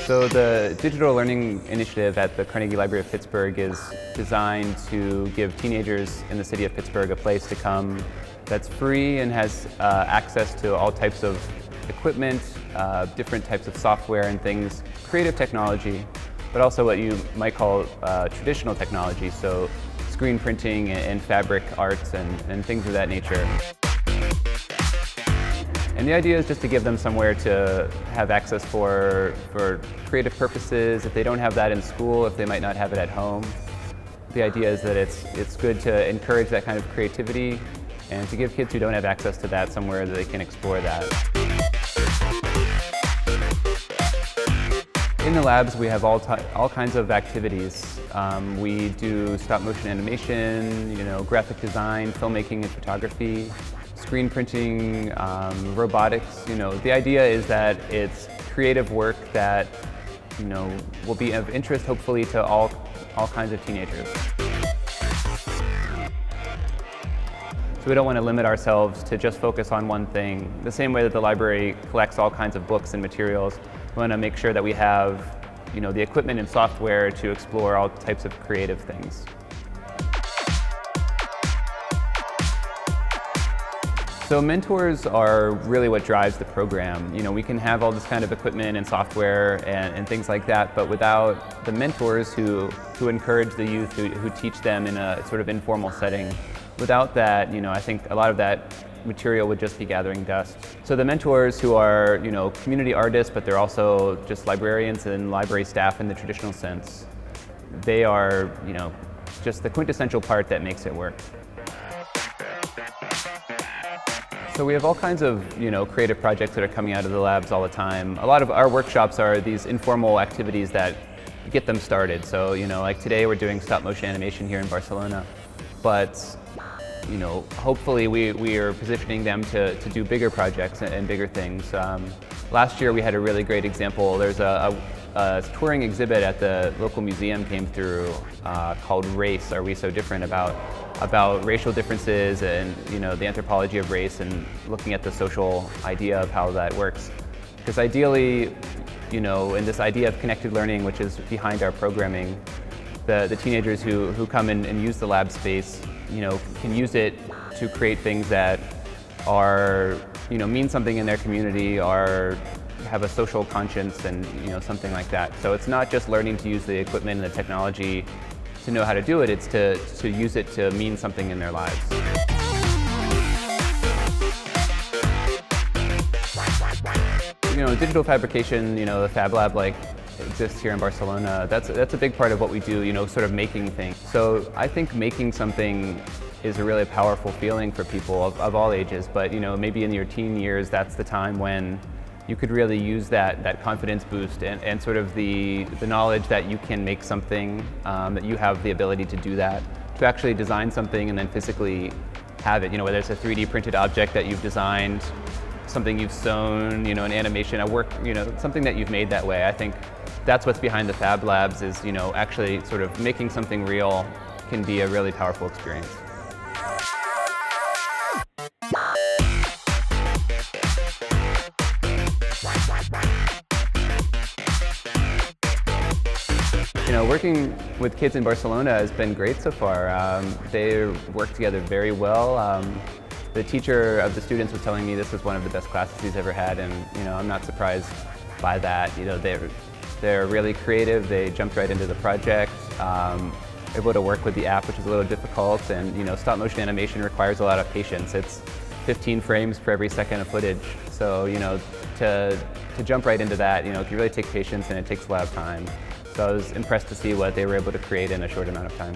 So the Digital Learning Initiative at the Carnegie Library of Pittsburgh is designed to give teenagers in the city of Pittsburgh a place to come that's free and has access to all types of equipment, different types of software and things, creative technology, but also what you might call traditional technology, so screen printing and fabric arts and things of that nature. And the idea is just to give them somewhere to have access for creative purposes. If they don't have that in school, if they might not have it at home. The idea is that it's good to encourage that kind of creativity and to give kids who don't have access to that somewhere that they can explore that. In the labs, we have all kinds of activities. We do stop-motion animation, graphic design, filmmaking and photography, screen printing, robotics. The idea is that it's creative work that will be of interest, hopefully, to all kinds of teenagers. So we don't want to limit ourselves to just focus on one thing. The same way that the library collects all kinds of books and materials, we want to make sure that we have the equipment and software to explore all types of creative things. So mentors are really what drives the program. We can have all this kind of equipment and software and things like that, but without the mentors who encourage the youth, who teach them in a sort of informal setting, without that, I think a lot of that material would just be gathering dust. So the mentors who are, community artists, but they're also just librarians and library staff in the traditional sense, they are, just the quintessential part that makes it work. So we have all kinds of, creative projects that are coming out of the labs all the time. A lot of our workshops are these informal activities that get them started. So, like today we're doing stop-motion animation here in Barcelona, but hopefully we are positioning them to do bigger projects and bigger things. Last year we had a really great example. There's a touring exhibit at the local museum came through called Race, Are We So Different? About racial differences and the anthropology of race and looking at the social idea of how that works. Because ideally, in this idea of connected learning, which is behind our programming, the teenagers who come and use the lab space, can use it to create things that are, mean something in their community or have a social conscience and, something like that. So it's not just learning to use the equipment and the technology to know how to do it, it's to use it to mean something in their lives. Digital fabrication, the Fab Lab exists here in Barcelona. That's a big part of what we do, sort of making things. So I think making something is a really powerful feeling for people of all ages, but maybe in your teen years, that's the time when you could really use that confidence boost and sort of the knowledge that you can make something, that you have the ability to do that, to actually design something and then physically have it, whether it's a 3D printed object that you've designed, something you've sewn, an animation, a work, something that you've made that way. I think that's what's behind the Fab Labs is, actually sort of making something real can be a really powerful experience. Working with kids in Barcelona has been great so far. They work together very well. The teacher of the students was telling me this was one of the best classes he's ever had, and I'm not surprised by that. They're really creative. They jumped right into the project. Able to work with the app, which is a little difficult, and stop-motion animation requires a lot of patience. It's 15 frames per every second of footage, so to jump right into that, it can really take patience and it takes a lot of time. So I was impressed to see what they were able to create in a short amount of time.